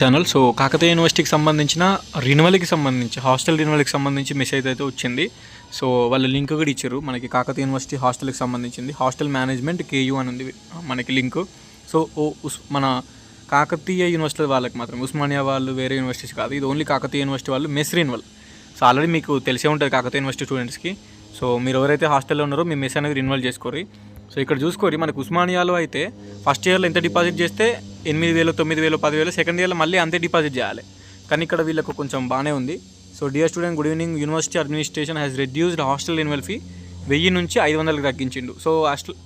Channel. So Kakatiya యూనివర్సిటీకి సంబంధించిన రినివల్కి సంబంధించి హాస్టల్ రినివల్కి సంబంధించి మెసేజ్ అయితే వచ్చింది. సో వాళ్ళు లింక్ కూడా ఇచ్చారు మనకి. కాకతీయ యూనివర్సిటీ హాస్టల్కి సంబంధించింది హాస్టల్ మేనేజ్మెంట్ కేయూ అని ఉంది మనకి లింక్. సో మన కాకతీయ యూనివర్సిటీ వాళ్ళకి మాత్రం, ఉస్మానియా వాళ్ళు వేరే యూనివర్సిటీస్ కాదు, ఇది ఓన్లీ కాకతీయ యూనివర్సిటీ వాళ్ళు మెస్ రినివల్. సో ఆల్రెడీ మీకు తెలిసే ఉంటుంది కాకతీయ యూనివర్సిటీ స్టూడెంట్స్కి. సో మీరు ఎవరైతే హాస్టల్లో ఉన్నారో మీ మెస్ అనేది రినివల్ చేసుకోరి. సో ఇక్కడ చూసుకోరి, మనకు ఉస్మానియాలో అయితే ఫస్ట్ ఇయర్లో ఎంత డిపాజిట్ చేస్తే 8,000, 9,000, 10,000, సెకండ్ ఇయర్లో మళ్ళీ అంతే డిపాజిట్ చేయాలి. కానీ ఇక్కడ వీళ్ళకు కొంచెం బాగానే ఉంది. So dear student, good evening. University administration has reduced hostel renewal fee 1000 నుంచి 500కి తగ్గించిండు. సో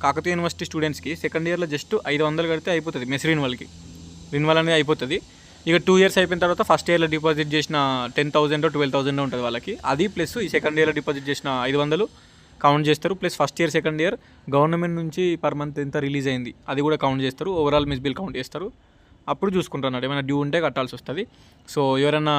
కాకతీయ యూనివర్సిటీ స్టూడెంట్స్కి సెకండ్ ఇయర్లో జస్ట్ 500 కడితే అయిపోతుంది మెస్ రినివల్కి. రినివల్ అనేది అయిపోతుంది. ఇక 2 ఇయర్స్ అయిపోయిన తర్వాత ఫస్ట్ ఇయర్లో డిపాజిట్ చేసిన 10,000 12,000 ఉంటుంది వాళ్ళకి. అది ప్లస్ ఈ సెకండ్ ఇయర్లో డిపాజిట్ చేసిన 500 కౌంట్ చేస్తారు. Plus first year second year government నుంచి పర్ మంత్ ఎంత రిలీజ్ అయింది అది కూడా కౌంట్ చేస్తారు. ఓవరాల్ మెస్ బిల్ కౌంట్ చేస్తారు. అప్పుడు చూసుకుంటున్నాడు, ఏమైనా డ్యూ ఉంటే కట్టాల్సి వస్తుంది. సో ఎవరైనా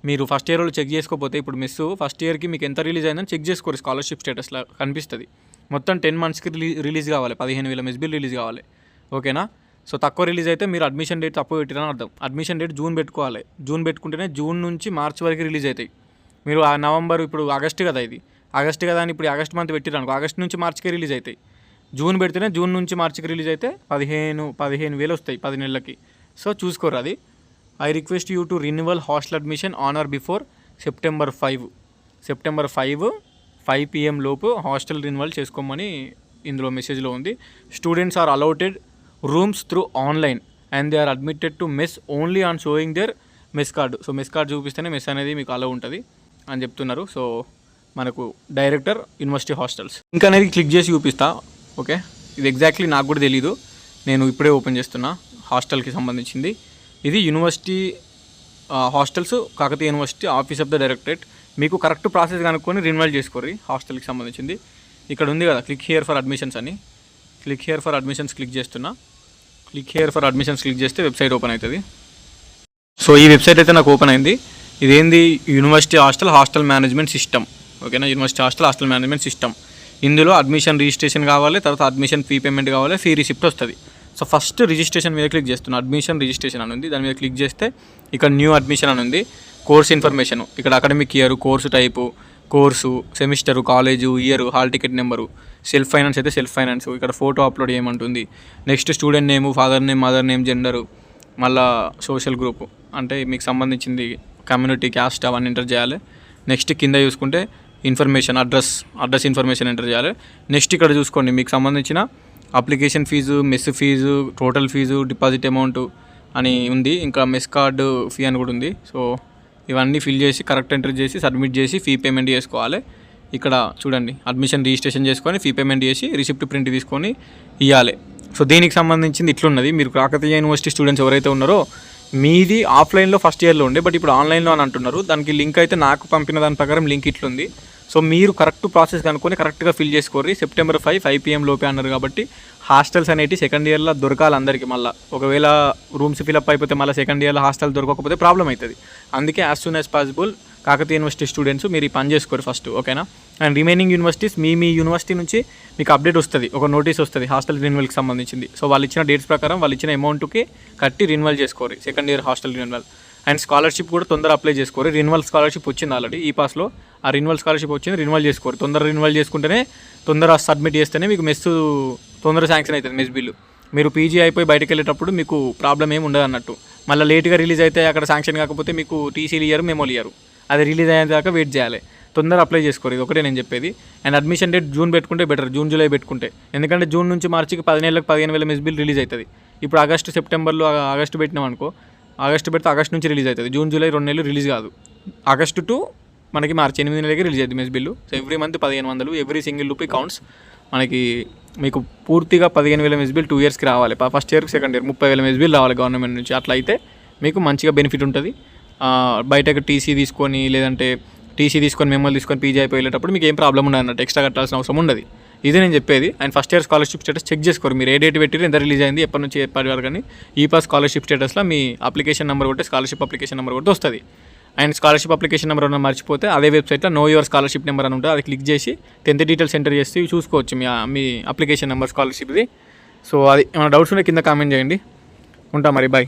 మీరు ఫస్ట్ ఇయర్లో చెక్ చేసుకోకపోతే, ఇప్పుడు మెస్ ఫస్ట్ ఇయర్కి మీకు ఎంత రిలీజ్ అయిందని చెక్ చేసుకోరు. స్కాలర్షిప్ స్టేటస్లో కనిపిస్తుంది. మొత్తం 10 monthsకి రిలీజ్ కావాలి, 15,000 మెస్ బిల్ రిలీజ్ కావాలి. ఓకేనా? సో తక్కువ రిలీజ్ అయితే మీరు అడ్మిషన్ డేట్ తక్కువ పెట్టిరని అర్థం. అడ్మిషన్ డేట్ జూన్ పెట్టుకోవాలి. జూన్ పెట్టుకుంటేనే జూన్ నుంచి మార్చ్ వరకు రిలీజ్ అవుతాయి. మీరు ఆ నవంబర్, ఇప్పుడు ఆగస్టు కదా, ఇది ఆగస్టు కదా అని ఇప్పుడు ఆగస్ట్ మంత్ పెట్టిరనుకో, ఆగస్ట్ నుంచి మార్చికే రిలీజ్ అవుతాయి. జూన్ పెడితేనే జూన్ నుంచి మార్చికి రిలీజ్ అయితే 15,000 వస్తాయి 10 నెలలకి. సో చూసుకోరు అది. I request you to renewal hostel admission on or before September 5 PM లోపు హాస్టల్ రినివల్ చేసుకోమని ఇందులో మెసేజ్లో ఉంది. Students are allotted rooms through online and they are admitted to mess only on showing their mess card. So mess card చూపిస్తేనే mess అనేది మీకు allow ఉంటుంది అని చెప్తున్నారు. సో మనకు డైరెక్టర్ యూనివర్సిటీ హాస్టల్స్ ఇంకా అనేది క్లిక్ చేసి చూపిస్తా. ఓకే, ఇది ఎగ్జాక్ట్లీ నాకు కూడా తెలీదు, నేను ఇప్పుడే ఓపెన్ చేస్తున్నా. హాస్టల్కి సంబంధించింది ఇది. University hostels Kakatiya university office of the directorate. మీకు కరెక్ట్ ప్రాసెస్ కనుక్కొని రినివల్ చేసుకోరి. హాస్టల్కి సంబంధించింది ఇక్కడ ఉంది కదా, క్లిక్ హియర్ ఫర్ అడ్మిషన్స్ అని. Click here for admissions click చేస్తున్నా. Click here for admissions click చేస్తే వెబ్సైట్ ఓపెన్ అవుతుంది. సో ఈ వెబ్సైట్ అయితే నాకు ఓపెన్ అయింది. ఇదేంది? University hostel management system. ఓకేనా? University hostel management system. ఇందులో అడ్మిషన్ రిజిస్ట్రేషన్ కావాలి, తర్వాత అడ్మిషన్ ఫీ పేమెంట్ కావాలి, ఫీ రిసిప్ట్ వస్తుంది. సో ఫస్ట్ రిజిస్ట్రేషన్ మీద క్లిక్ చేస్తున్నా. అడ్మిషన్ రిజిస్ట్రేషన్ అని ఉంది, దాని మీద క్లిక్ చేస్తే ఇక్కడ న్యూ అడ్మిషన్ అని ఉంది. కోర్స్ ఇన్ఫర్మేషన్, ఇక్కడ academic year, course type, course, semester, college, year, hall ticket number, self finance అయితే సెల్ఫ్ ఫైనాన్స్, ఇక్కడ ఫోటో అప్లోడ్ చేయమంటుంది. Next student name, father name, mother name, gender, మళ్ళీ సోషల్ గ్రూప్ అంటే మీకు సంబంధించింది కమ్యూనిటీ, క్యాస్ట్ అవన్నీ enter చేయాలి. నెక్స్ట్ కింద చూసుకుంటే ఇన్ఫర్మేషన్, అడ్రస్ ఇన్ఫర్మేషన్ ఎంటర్ చేయాలి. నెక్స్ట్ ఇక్కడ చూసుకోండి మీకు సంబంధించిన application fee, mess fee, total fee, deposit amount అని ఉంది. ఇంకా మెస్ కార్డు ఫీ అని కూడా ఉంది. సో ఇవన్నీ ఫిల్ చేసి కరెక్ట్ ఎంటర్ చేసి సబ్మిట్ చేసి ఫీ పేమెంట్ చేసుకోవాలి. ఇక్కడ చూడండి, అడ్మిషన్ రిజిస్ట్రేషన్ చేసుకొని ఫీ పేమెంట్ చేసి రిసిప్ట్ ప్రింట్ తీసుకొని ఇవ్వాలి. సో దీనికి సంబంధించింది ఇట్లున్నది. మీరు కాకతీయ యూనివర్సిటీ స్టూడెంట్స్ ఎవరైతే ఉన్నారో మీది ఆఫ్లైన్లో ఫస్ట్ ఇయర్లో ఉండే, బట్ ఇప్పుడు ఆన్లైన్లో అని అంటున్నారు. దానికి లింక్ అయితే నాకు పంపిన దాని ప్రకారం లింక్ ఇట్లుంది. సో మీరు కరెక్ట్ ప్రాసెస్ కనుక్కొని కరెక్ట్గా ఫిల్ చేసుకోర్రి. సెప్టెంబర్ 5 PM లోపే అన్నారు కాబట్టి హాస్టల్స్ అనేవి సెకండ్ ఇయర్లో దొరకాలి అందరికీ. మళ్ళీ ఒకవేళ రూమ్స్ ఫిల్అప్ అయిపోతే మళ్ళీ సెకండ్ ఇయర్లో హాస్టల్ దొరకకపోతే ప్రాబ్లం అవుతుంది. అందుకే as soon as possible Kakatiya university students మీరు ఈ పని చేసుకోరు ఫస్ట్. ఓకేనా? And remaining universities me university నుంచి మీకు అప్డేట్ వస్తుంది, ఒక నోటీస్ వస్తుంది హాస్టల్ రినివల్కి సంబంధించింది. సో వాళ్ళు ఇచ్చిన డేట్స్ ప్రకారం వాళ్ళు ఇచ్చిన అమౌంట్కి కట్టి రినివల్ చేసుకోరు second year hostel renewal. And scholarship కూడా తొందర అప్లై చేసుకోరు. రినివల్ స్కాలర్షిప్ వచ్చింది ఆల్రెడీ ఈ పాస్లో. ఆ రినివల్ స్కాలర్షిప్ వచ్చింది, రినివల్ చేసుకోరు. తొందర రినివల్ చేసుకుంటేనే, తొందర సబ్మిట్ చేస్తేనే మీకు మెస్ తొందర శాంక్షన్ అవుతుంది మెస్ బిల్లు. మీరు పీజీ అయిపోయి బయటకు వెళ్ళేటప్పుడు మీకు ప్రాబ్లం ఏమి ఉండదు అన్నట్టు. మళ్ళీ లేట్గా రిలీజ్ అయితే అక్కడ శాంక్షన్ కాకపోతే మీకు టీసీలు ఇయ్యరు, మెమోలు ఇయ్యరు. అది రిలీజ్ అయ్యేదాకా వెయిట్ చేయాలి. తొందర అప్లై చేసుకోరు, ఇది ఒకటే నేను చెప్పేది. అండ్ అడ్మిషన్ డేట్ జూన్ పెట్టుకుంటే బెటర్, జూన్ జూలై పెట్టుకుంటే. ఎందుకంటే జూన్ నుంచి మార్చికి 10 నెలలకు 15,000 మెస్ బిల్ రిలీజ్ అవుతుంది. ఇప్పుడు ఆగస్టు సెప్టెంబర్లో ఆగస్టు పెట్టినాం అనుకో, ఆగస్టు పెడితే ఆగస్టు నుంచి రిలీజ్ అవుతుంది. జూన్ జూలై 2 నెలలు రిలీజ్ కాదు. ఆగస్టు టు మనకి మార్చి 8 నెలలకి రిలీజ్ అవుతుంది mess bill. So every month 1,500, every single rupee counts. మనకి మీకు పూర్తిగా 15,000 మెస్ బిల్ 2 ఇయర్స్కి రావాలి. ఫస్ట్ ఇయర్కి సెకండ్ ఇయర్ 30,000 మెస్ బిల్ రావాలి గవర్నమెంట్ నుంచి. అట్లా అయితే మీకు మంచిగా బెనిఫిట్ ఉంటుంది. బయటకు టీసీ తీసుకొని, లేదంటే టీసీ తీసుకొని మెమోలు తీసుకొని పీజీ అయిపోయి వెళ్ళేటప్పుడు మీకు ఏం ప్రాబ్లం ఉండదు అన్నట్టు, ఎక్స్ట్రా కట్టాల్సిన అవసరం ఉండదు. ఇదే నేను చెప్పేది. And first year scholarship status check చేసుకోరు. మీరు ఏ డేట్ పెట్టిరు, ఎంత రిలీజ్ అయింది, ఎప్పటి నుంచి ఎప్పటి వరకు అని. ఈ పాస్ స్కాలర్షిప్ స్టేటస్లో మీ అప్లికేషన్ నెంబర్ కొట్టే స్కాలర్షిప్ అప్లికేషన్ నెంబర్ కొట్టి వస్తుంది. అండ్ స్కాలర్షిప్ అప్లికేషన్ నెంబర్ ఉన్న మర్చిపోతే అదే వెబ్సైట్లో నో యువర్ స్కాలర్షిప్ నెంబర్ అని ఉంటుంది. అది క్లిక్ చేసి 10th డీటెయిల్స్ ఎంటర్ చేసి చూసుకోవచ్చు మీ అప్లికేషన్ నెంబర్ స్కాలర్షిప్ది. సో అది ఏమైనా డౌట్స్ ఉంటే కింద కామెంట్ చేయండి. ఉంటా మరి, బాయ్.